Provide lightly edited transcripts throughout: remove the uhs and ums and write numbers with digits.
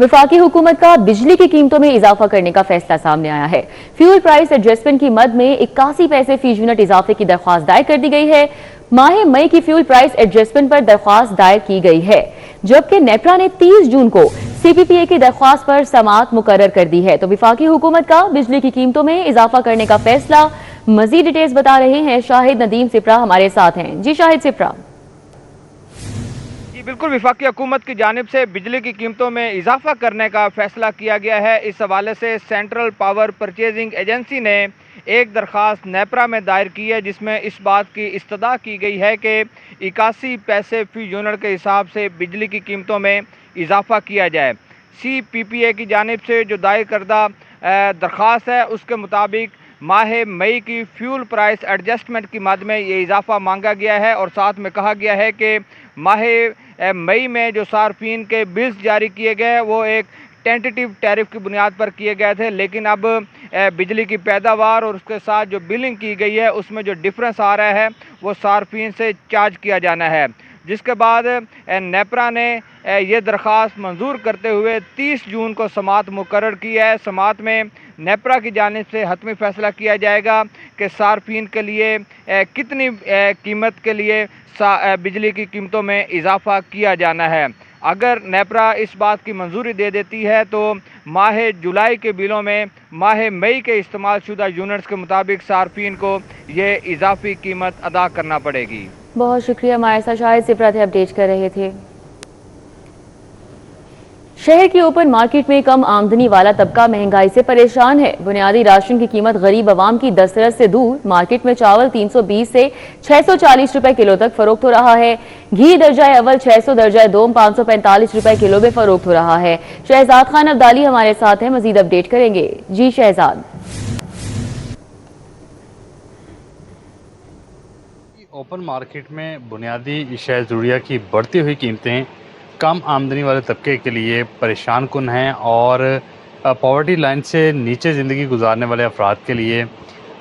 वफाकी हुकूमत का बिजली की कीमतों में इजाफा करने का फैसला सामने आया है। फ्यूल प्राइस एडजस्टमेंट की मद में 81 पैसे फी यूनिट इजाफे की दरख्वास्त दायर कर दी गई है। माह मई की फ्यूल प्राइस एडजस्टमेंट पर दरख्वास्त दायर की गई है, जबकि नेपरा ने 30 जून को CPPA की दरख्वास्त पर समाअत मुकर्रर कर दी है। तो वफाकी हुकूमत का बिजली की कीमतों में इजाफा करने का फैसला, मजीद डिटेल्स बता रहे हैं शाहिद नदीम सिप्रा हमारे साथ हैं। जी शाहिद सिप्रा। बिल्कुल, वफाकी हुकूमत की जानिब से बिजली की कीमतों में इजाफा करने का फैसला किया गया है। इस हवाले से सेंट्रल पावर परचेजिंग एजेंसी ने एक दरख्वास्त नेपरा में दायर की है, जिसमें इस बात की इस्तदा की गई है कि 81 पैसे फी यूनिट के हिसाब से बिजली की कीमतों में इजाफा किया जाए। CPPA की जानिब से जो दायर करदा दरख्वास्त है, उसके मुताबिक माह मई की फ्यूल प्राइस एडजस्टमेंट की मद में ये इजाफा मांगा गया है और साथ में कहा गया है कि माह मई में जो सार्फिन के बिल्स जारी किए गए वो एक टेंटेटिव टैरिफ की बुनियाद पर किए गए थे, लेकिन अब बिजली की पैदावार और उसके साथ जो बिलिंग की गई है उसमें जो डिफरेंस आ रहा है वो सार्फिन से चार्ज किया जाना है। जिसके बाद नेपरा ने ये दरख्वास्त मंजूर करते हुए 30 जून को समाअत मुकर्रर की है। समाअत में नेपरा की जानिब से हतमी फैसला किया जाएगा कि सार्फिन के लिए कितनी कीमत के लिए बिजली की कीमतों में इजाफा किया जाना है। अगर नेपरा इस बात की मंजूरी दे देती है तो माह जुलाई के बिलों में माह मई के इस्तेमाल शुदा यूनिट्स के मुताबिक सार्फिन को ये इजाफी कीमत अदा करना पड़ेगी। बहुत शुक्रिया, हमारे साथ शाहिद सिप्रा थे, अपडेट कर रहे थे। शहर की ओपन मार्केट में कम आमदनी वाला तबका महंगाई से परेशान है। बुनियादी राशन की कीमत गरीब आवाम की दस्तरस से दूर। मार्केट में चावल 320 से 640 रुपए किलो तक फरोख्त हो रहा है। घी दर्जा अव्वल 600, दर्जा दोम 545 रुपए किलो में फरोख्त हो रहा है। शहजाद खान अब्दाली हमारे साथ हैं, मजीद अपडेट करेंगे। जी शहजाद। ओपन मार्केट में बुनियादी अशिया ज़रूरिया की बढ़ती हुई कीमतें कम आमदनी वाले तबके के लिए परेशान कुन हैं और पॉवर्टी लाइन से नीचे ज़िंदगी गुजारने वाले अफराद के लिए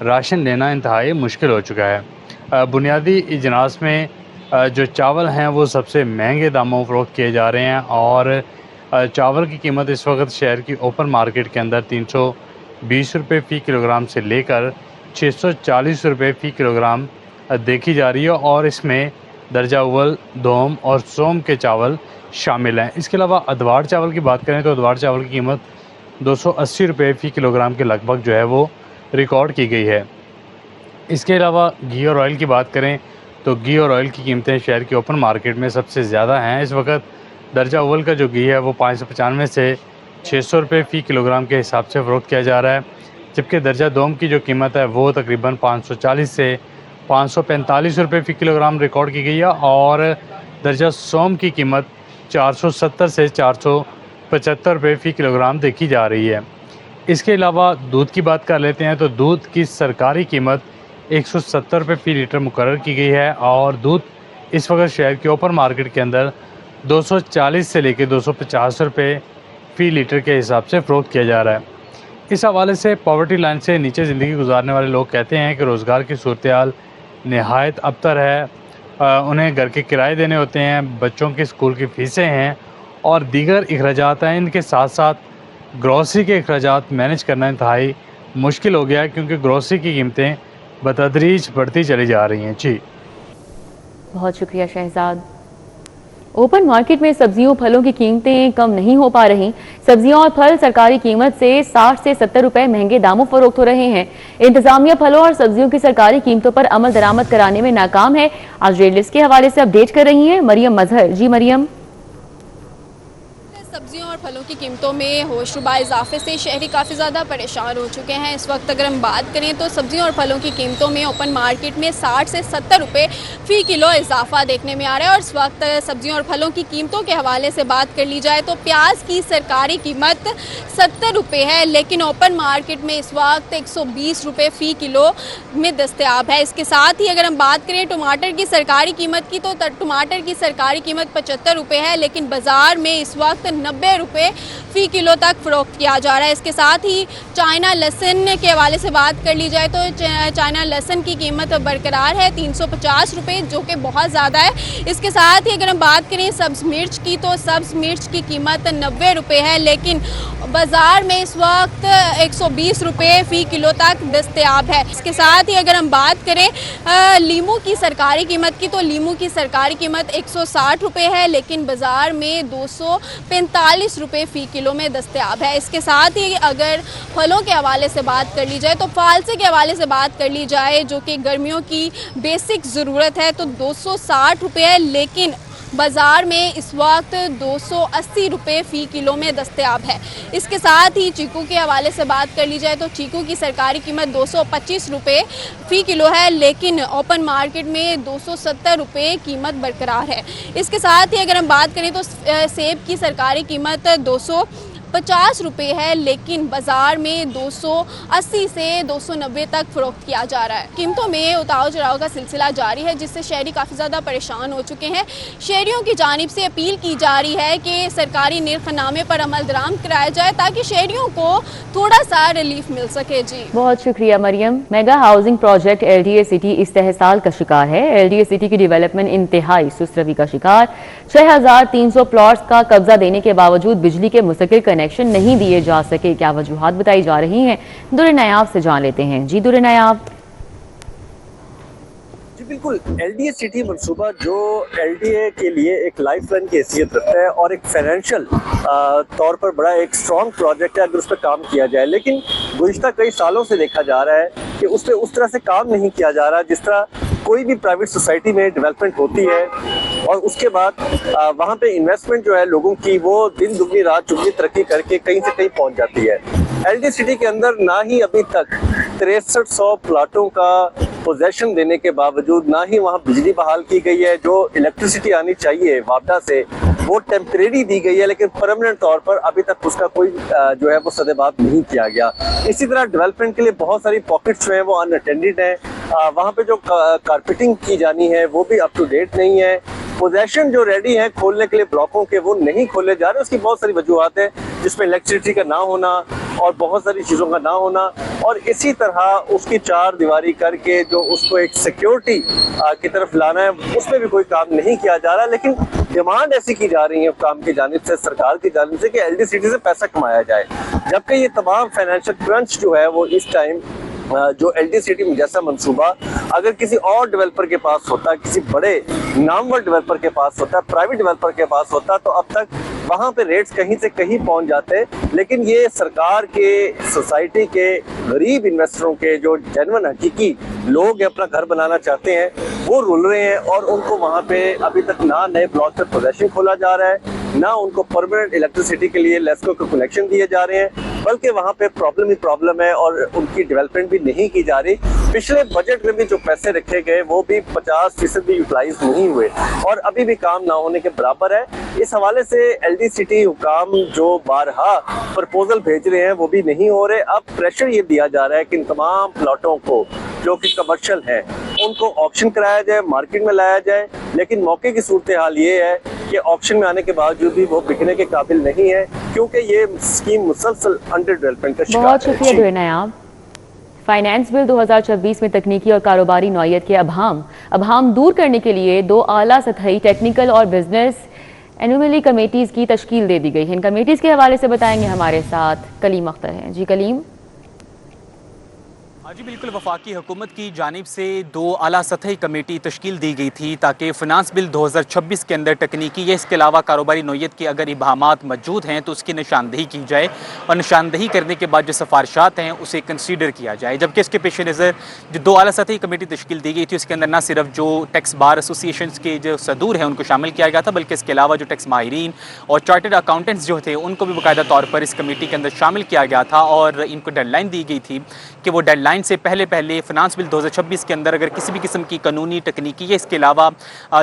राशन लेना इंतहाई मुश्किल हो चुका है। बुनियादी इजनास में जो चावल हैं वो सबसे महंगे दामों में फ़रोख्त किए जा रहे हैं और चावल की कीमत इस वक्त शहर की ओपन मार्केट के अंदर 320 रुपये फ़ी किलोग्राम से लेकर 640 रुपये फ़ी किलोग्राम देखी जा रही है और इसमें दर्जा अव्वल, दोम और सोम के चावल शामिल हैं। इसके अलावा अदवार चावल की बात करें तो अदवार चावल की कीमत 280 रुपये फ़ी किलोग्राम के लगभग जो है वो रिकॉर्ड की गई है। इसके अलावा घी और ऑयल की बात करें तो घी और ऑयल की कीमतें शहर की ओपन मार्केट में सबसे ज़्यादा हैं। इस वक्त दर्जा अव्वल का जो घी है वो 595 से 600 रुपये फ़ी किलोग्राम के हिसाब से फ़रोख्त किया जा रहा है, जबकि दर्जा दोम की जो कीमत है वो तकरीबन 540 से 545 रुपये फ़ी किलोग्राम रिकॉर्ड की गई है और दर्जा सोम की कीमत 470 से 475 रुपये फ़ी किलोग्राम देखी जा रही है। इसके अलावा दूध की बात कर लेते हैं तो दूध की सरकारी कीमत 170 रुपये फ़ी लीटर मुकर्रर की गई है और दूध इस वक्त शहर के ओपन मार्केट के अंदर 240 से लेकर 250 रुपये फ़ी लीटर के हिसाब से फ़रोख्त किया जा रहा है। इस हवाले से पॉवर्टी लाइन से नीचे ज़िंदगी गुजारने वाले लोग कहते हैं कि रोज़गार की सूरत हाल नहायत अबतर है। उन्हें घर के किराए देने होते हैं, बच्चों की स्कूल की फ़ीसें हैं और दीगर अखराजात हैं। इनके साथ साथ ग्रॉसरी के अखराजात मैनेज करना इंतहाई मुश्किल हो गया है, क्योंकि ग्रॉसरी की कीमतें बतदरीज बढ़ती चली जा रही हैं। जी बहुत शुक्रिया शहजाद। ओपन मार्केट में सब्जियों फलों की कीमतें कम नहीं हो पा रही। सब्जियां और फल सरकारी कीमत से 60 से 70 रुपए महंगे दामों फरोख्त हो रहे हैं। इंतजामिया फलों और सब्जियों की सरकारी कीमतों पर अमल दरामद कराने में नाकाम है। आज रेड लिस्ट के हवाले से अपडेट कर रही हैं मरियम मजहर। जी मरियम। सब्जियों और फलों की कीमतों में होशरुबा इजाफे से शहरी काफ़ी ज़्यादा परेशान हो चुके हैं। इस वक्त अगर हम बात करें तो सब्जियों और फलों की कीमतों में ओपन मार्केट में 60 से 70 रुपये फ़ी किलो इजाफा देखने में आ रहा है। और इस वक्त सब्जियों और फलों की कीमतों के हवाले से बात कर ली जाए तो प्याज की सरकारी कीमत 70 रुपये है, लेकिन ओपन मार्केट में इस वक्त 120 रुपये फ़ी किलो में दस्तयाब है। इसके साथ ही अगर हम बात करें टमाटर की सरकारी कीमत की तो टमाटर की सरकारी कीमत 75 रुपये है, लेकिन बाज़ार में इस वक्त 90 90 रुपये फ़ी किलो तक फ़रोख्त किया जा रहा है। इसके साथ ही चाइना लहसुन के हवाले से बात कर ली जाए तो चाइना लहसुन की कीमत बरकरार है 350 रुपये, जो कि बहुत ज़्यादा है। इसके साथ ही अगर हम बात करें सब्ज़ मिर्च की, तो सब्ज़ मिर्च की कीमत 90 रुपये है, लेकिन बाज़ार में इस वक्त 120 रुपये फ़ी किलो तक दस्तयाब है। इसके साथ ही अगर हम बात करें लीमू की सरकारी कीमत की, तो लीमू की सरकारी कीमत 160 रुपये है, लेकिन बाज़ार में 245 रुपये फ़ी किलो में दस्तयाब है। इसके साथ ही अगर फलों के हवाले से बात कर ली जाए, तो फालसे के हवाले से बात कर ली जाए, जो कि गर्मियों की बेसिक ज़रूरत है, तो 260 रुपये है, लेकिन बाज़ार में इस वक्त 280 रुपये फ़ी किलो में दस्तयाब है। इसके साथ ही चीकू के हवाले से बात कर ली जाए, तो चीकू की सरकारी कीमत 225 रुपये फ़ी किलो है, लेकिन ओपन मार्केट में 270 रुपये कीमत बरकरार है। इसके साथ ही अगर हम बात करें तो सेब की सरकारी कीमत 250 रुपये है, लेकिन बाज़ार में 280 से 290 तक फ़रोख्त किया जा रहा है। कीमतों में उतार चढ़ाव का सिलसिला जारी है, जिससे शहरी काफ़ी ज़्यादा परेशान हो चुके हैं। शहरियों की जानिब से अपील की जा रही है कि सरकारी निर्खनामे पर अमल दरामद कराया जाए, ताकि शहरियों को थोड़ा सा रिलीफ मिल सके। जी बहुत शुक्रिया Maryam. Mega housing project LDA city इस्तेहसाल का शिकार है। LDA सिटी की डेवलपमेंट इंतहाई सुस्त रवि का शिकार। 6300 प्लॉट्स का कब्जा देने के बावजूद बिजली के मुस्तकिल कनेक्शन नहीं दिए जा सके। क्या वजूहात बताई जा रही हैं, दुर्र नायाब से जान लेते हैं। जी दुर्र नायाब। जी बिल्कुल, LDA सिटी मंसूबा जो LDA के लिए एक लाइफलाइन की हैसियत रखता है और एक फाइनेंशियल तौर पर बड़ा एक स्ट्रॉन्ग प्रोजेक्ट है अगर उस पर काम किया जाए, लेकिन गुज़िश्ता कई सालों से देखा जा रहा है कि उस पर उस तरह से काम नहीं किया जा रहा जिस तरह कोई भी प्राइवेट सोसाइटी में डेवलपमेंट होती है और उसके बाद वहाँ पे इन्वेस्टमेंट जो है लोगों की वो दिन दुगनी रात चुगनी तरक्की करके कहीं से कहीं पहुँच जाती है। LDA सिटी के अंदर ना ही अभी तक 6300 प्लाटों का पोजेशन देने के बावजूद ना ही वहाँ बिजली बहाल की गई है। जो इलेक्ट्रिसिटी आनी चाहिए वापडा से वो टेम्परेरी दी गई है, लेकिन परमानेंट तौर पर अभी तक उसका कोई जो है वो सदेबाद नहीं किया गया। इसी तरह डेवलपमेंट के लिए बहुत सारी पॉकेट्स जो हैं वो अनअटेंडेड हैं। वहाँ पे जो कारपेटिंग की जानी है वो भी अप टू डेट नहीं है। पोजेशन जो रेडी है खोलने के लिए ब्लॉकों के वो नहीं खोले जा रहे। उसकी बहुत सारी वजूहत है, जिसमें इलेक्ट्रिसिटी का ना होना और बहुत सारी चीज़ों का ना होना, और इसी तरह उसकी चार दीवारी करके जो उसको एक सिक्योरिटी की तरफ लाना है उसमें भी कोई काम नहीं किया जा रहा। लेकिन डिमांड ऐसी की जा रही है काम की जानिब से, सरकार की जानिब से, कि LDA सिटी से पैसा कमाया जाए, जबकि ये तमाम फाइनेंशियल क्रंच जो है वो इस टाइम जो LDA सिटी जैसा मंसूबा अगर किसी और डेवलपर के पास होता, किसी बड़े नामवर डेवलपर के पास होता, प्राइवेट डेवलपर के पास होता, तो अब तक वहाँ पे रेट्स कहीं से कहीं पहुँच जाते। लेकिन ये सरकार के, सोसाइटी के, गरीब इन्वेस्टरों के, जो जेन्युइन हकीकी लोग अपना घर बनाना चाहते हैं वो रुल रहे हैं, और उनको वहाँ पे अभी तक ना नए प्लॉट पे पोजेशन खोला जा रहा है, ना उनको परमानेंट इलेक्ट्रिसिटी के लिए लेस्को को कनेक्शन दिए जा रहे हैं, बल्कि वहाँ पे प्रॉब्लम ही प्रॉब्लम है और उनकी डेवलपमेंट भी नहीं की जा रही। पिछले बजट में भी जो पैसे रखे गए वो भी 50% भी यूटिलाइज नहीं हुए और अभी भी काम ना होने के बराबर है। इस हवाले से LDA सिटी हुकाम जो बारहा प्रपोजल भेज रहे हैं वो भी नहीं हो रहे। अब प्रेशर ये दिया जा रहा है कि इन तमाम प्लॉटों को जो कि कमर्शियल है उनको ऑक्शन कराया जाए, मार्केट में लाया जाए, लेकिन मौके की सूरत हाल ये है कि ऑक्शन में आने के बावजूद भी वो बिकने के काबिल नहीं है, क्योंकि ये स्कीम मुसलसल अंडर डेवलपमेंट का शिकार है। बहुत शुक्रिया दुर्र नायाब। फाइनेंस बिल 2026 में तकनीकी और कारोबारी नौयत के अभाम दूर करने के लिए 2 आला सतही टेक्निकल और बिजनेस एनुअली कमेटीज की तश्कील दे दी गई है। इन कमेटीज के हवाले से बताएंगे हमारे साथ कलीम अख्तर हैं। जी कलीम। जी बिल्कुल, वफाकी हुकूमत की जानिब से 2 आला सतही कमेटी तश्कील दी गई थी ताकि फ़िनांस बिल 2026 के अंदर तकनीकी या इसके अलावा कारोबारी नौयत के अगर इबाहमात मौजूद हैं तो उसकी निशानदही की जाए और निशानदही करने के बाद जो सिफारिशात हैं उसे कंसीडर किया जाए। जबकि इसके पेश नज़र जो 2 आला सतही कमेटी तश्कील दी गई थी उसके अंदर न सिर्फ जो टैक्स बार एसोसिएशन के जो सदूर हैं उनको शामिल किया गया था, बल्कि इसके अलावा जो टैक्स माहिरीन और चार्टर्ड अकाउंटेंट्स जो थे उनको भी बाकायदा तौर पर इस कमेटी के अंदर शामिल किया गया था और इनको डेडलाइन दी गई थी कि वो डेडलाइन डेडलाइन से पहले पहले फिनांस बिल 2026 के अंदर अगर किसी भी किस्म की कानूनी तकनीकी या इसके अलावा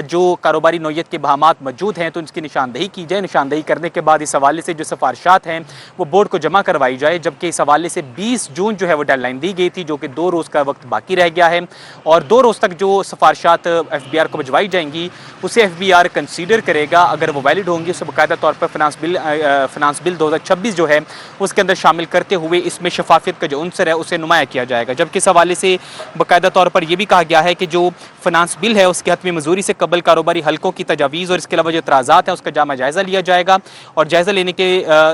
जो कारोबारी नौयत के बहामात मौजूद हैं तो उनकी निशानदेही की जाए। निशानदेही करने के बाद इस हवाले से जो सिफारिशात हैं वो बोर्ड को जमा करवाई जाए, जबकि इस हवाले से 20 जून जो है वो डेडलाइन दी गई थी, जो कि 2 रोज़ का वक्त बाकी रह गया है और 2 रोज़ तक जो सिफारिशात FBR को भिजवाई जाएंगी उसे FBR कंसीडर करेगा। अगर वो वैलिड होंगी उसे बाकायदा तौर पर फिनांस बिल 2026 जो है उसके अंदर शामिल करते हुए इसमें शफाफियत का जो उनसर है उसे नुमाया किया जाएगा। जबकि इस हवाले से बाकायदा तौर पर यह भी कहा गया है कि जो फिनांस बिल है उसके हतमी मजूरी से कबल कारोबारी हल्कों की तजावीज़ और इसके अलावा जो इतराज़ात हैं उसका जामा जायज़ा लिया जाएगा और जायज़ा लेने के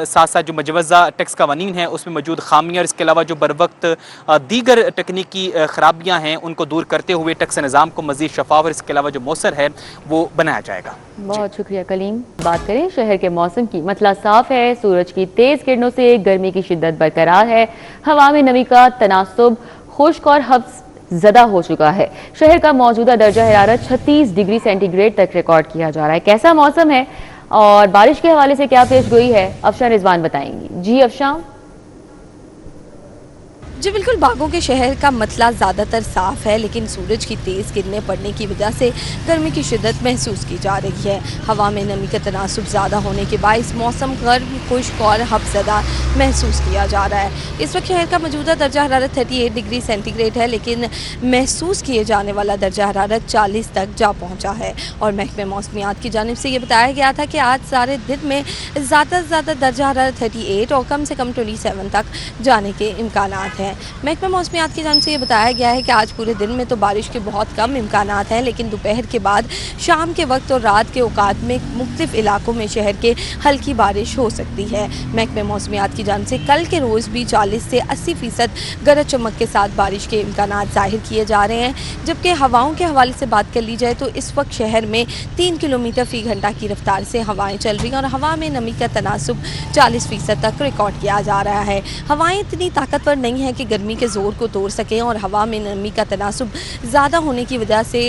साथ साथ जो मुजवज़ा टैक्स कवानीन है उसमें मौजूद खामियाँ और इसके अलावा जो बर वक्त दीगर तकनीकी खराबियाँ हैं उनको दूर करते हुए टैक्स निज़ाम को मज़ीद शफाफ और इसके अलावा जो मौसर है वो बनाया जाएगा। बहुत शुक्रिया कलीम। बात करें शहर के मौसम की, मतला साफ है, सूरज की तेज किरणों से गर्मी की शिद्दत बरकरार है, हवा में नमी का तनासुब खुश्क और हब्स ज़दा हो चुका है। शहर का मौजूदा दर्जा हरारत 36 डिग्री सेंटीग्रेड तक रिकॉर्ड किया जा रहा है। कैसा मौसम है और बारिश के हवाले से क्या पेशगोई है, अफशा रिजवान बताएंगी। जी अफशा। जी बिल्कुल, बागों के शहर का मतला ज़्यादातर साफ़ है, लेकिन सूरज की तेज़ किरणें पड़ने की वजह से गर्मी की शिद्दत महसूस की जा रही है। हवा में नमी का तनासुब ज़्यादा होने के बायस मौसम गर्म, खुश्क और हब्सदा महसूस किया जा रहा है। इस वक्त शहर का मौजूदा दर्जा हरारत 38 डिग्री सेंटीग्रेड है, लेकिन महसूस किए जाने वाला दर्जा हरारत 40 तक जा पहुँचा है। और महकमे मौसमियात की जानिब से ये बताया गया था कि आज सारे दिन में ज़्यादा से ज़्यादा दर्जा हरारत 38 और कम से कम 27 तक जाने के इम्कानात हैं। महकमा मौसमियात की जानिब से ये बताया गया है कि आज पूरे दिन में तो बारिश के बहुत कम इम्कानात हैं, लेकिन दोपहर के बाद शाम के वक्त और रात के औकात में मुख्तलिफ इलाकों में शहर के हल्की बारिश हो सकती है। महकमा मौसमियात की जानिब से कल के रोज़ भी 40 से 80% गरज चमक के साथ बारिश के इम्कानात जाहिर किए जा रहे हैं। जबकि हवाओं के हवाले से बात कर ली जाए तो इस वक्त शहर में 3 किलोमीटर फ़ी घंटा की रफ्तार से हवाएँ चल रही हैं और हवा में नमी का तनासुब 40% तक रिकॉर्ड किया जा रहा है। हवाएँ इतनी ताकतवर नहीं हैं कि गर्मी के ज़ोर को तोड़ सकें और हवा में नमी का तनासुब ज़्यादा होने की वजह से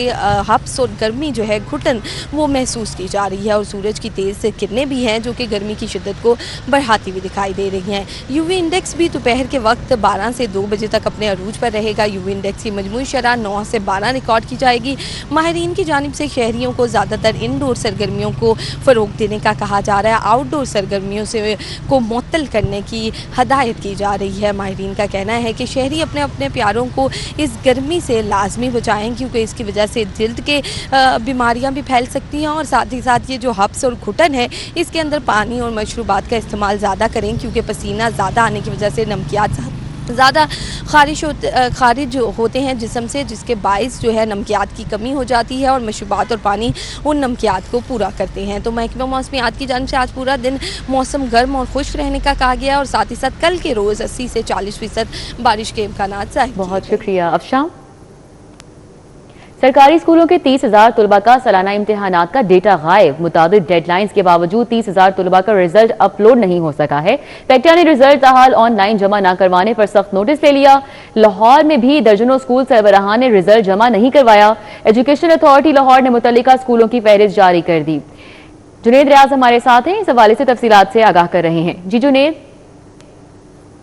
हब्स और गर्मी जो है, घुटन, वो महसूस की जा रही है। और सूरज की तेज़ किरणें भी हैं जो कि गर्मी की शिद्दत को बढ़ाती हुई दिखाई दे रही हैं। यूवी इंडेक्स भी दोपहर के वक्त 12 से 2 बजे तक अपने अरूज पर रहेगा। यूवी इंडेक्स की मजमूई शरह 9 से 12 रिकॉर्ड की जाएगी। माहिरीन की जानिब से शहरियों को ज़्यादातर इनडोर सरगर्मियों को फ़रोग देने का कहा जा रहा है, आउटडोर सरगर्मियों से को मुअत्तल करने की हदायत की जा रही है। माहिरीन का कहना है कि शहरी अपने अपने प्यारों को इस गर्मी से लाजमी बचाएं, क्योंकि इसकी वजह से जिल्द के बीमारियां भी फैल सकती हैं और साथ ही साथ ये जो हब्स और घुटन है इसके अंदर पानी और मशरूबात का इस्तेमाल ज़्यादा करें, क्योंकि पसीना ज़्यादा आने की वजह से नमकियात ज़्यादा खारिज होते हैं जिस्म से, जिसके बाइस जो है नमकियात की कमी हो जाती है और मशरूबात और पानी उन नमकियात को पूरा करते हैं। तो महकमा मौसमियात की जानिब से आज पूरा दिन मौसम गर्म और खुश्क रहने का कहा गया और साथ ही साथ कल के रोज़ 80 से 40% बारिश के इम्कानात ज़ाहिर। बहुत शुक्रिया अफशा। सरकारी स्कूलों के 30,000 तलबा का सालाना इम्तिहानात का डेटा गायब। मुताबिक डेडलाइंस के बावजूद 30,000 तलबा का रिजल्ट अपलोड नहीं हो सका है। पेक्टा ने रिजल्ट ताहाल ऑनलाइन जमा न करवाने पर सख्त नोटिस ले लिया। लाहौर में भी दर्जनों स्कूल सरबराहान ने रिजल्ट जमा नहीं करवाया। एजुकेशन अथॉरिटी लाहौर ने मुतल्लिका स्कूलों की फहरिस्त जारी कर दी। जुनेद रियाज हमारे साथ हैं, इस हवाले से तफसीलात से आगाह कर रहे हैं। जी जुनेद।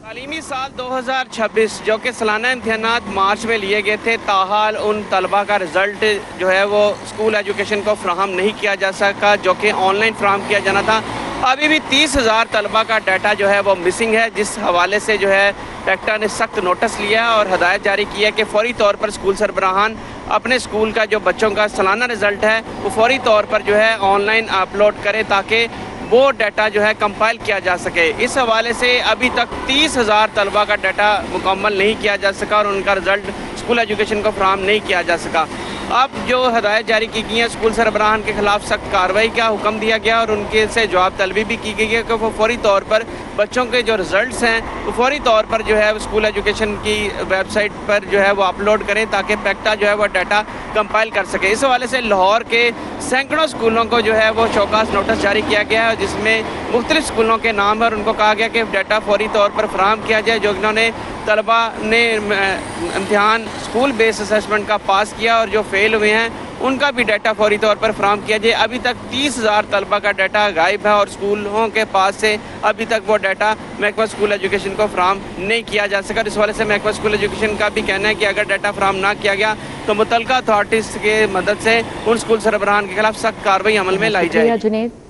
तालीमी साल 2026 जो कि सालाना इम्तिहानात मार्च में लिए गए थे, ताहाल उन तलबा का रिज़ल्ट जो है वो स्कूल एजुकेशन को फ्राहम नहीं किया जा सका, जो कि ऑनलाइन फ्राहम किया जाना था। अभी भी 30,000 तलबा का डाटा जो है वो मिसिंग है, जिस हवाले से जो है पेक्टा ने सख्त नोटिस लिया और हदायत जारी की है कि फ़ौरी तौर पर स्कूल सरबराहान अपने स्कूल का जो बच्चों का सालाना रिज़ल्ट है वो फ़ौरी तौर पर जो है ऑनलाइन अपलोड करें ताकि वो डाटा जो है कंपाइल किया जा सके। इस हवाले से अभी तक 30,000 तलबा का डाटा मुकम्मल नहीं किया जा सका और उनका रिज़ल्ट स्कूल एजुकेशन को फ्राहम नहीं किया जा सका। अब जो हदायत जारी की गई है, स्कूल सरबराहान के खिलाफ सख्त कार्रवाई का हुक्म दिया गया और उनके से जवाब तलबी भी की गई है कि वो फौरी तौर पर बच्चों के जो रिज़ल्ट्स हैं वो फौरी तौर पर जो है स्कूल एजुकेशन की वेबसाइट पर जो है वो अपलोड करें ताकि पेक्टा जो है वो डाटा कंपाइल कर सके। इस हवाले से लाहौर के सैकड़ों स्कूलों को जो है वो चौकास नोटिस जारी किया गया है, जिसमें मुख्तलिफ स्कूलों के नाम है और उनको कहा गया कि डाटा फौरी तौर पर फराहम किया जाए जो इन्होंने तलबा ने इम्तिहान स्कूल बेस्ड असेसमेंट का पास किया और जो फेल हुए हैं उनका भी डाटा फौरी तौर पर फराहम किया जाए। अभी तक 30,000 तलबा का डाटा गायब है और स्कूलों के पास से अभी तक वो डाटा महकमा स्कूल एजुकेशन को फराहम नहीं किया जा सका। इस वाले से महकमा स्कूल एजुकेशन का भी कहना है कि अगर डाटा फराहम ना किया गया तो मुतल्लिका अथॉरिटीज़ की मदद से उन स्कूल सरबराहान के खिलाफ सख्त कार्रवाई अमल में लाई जाए। जुनैद।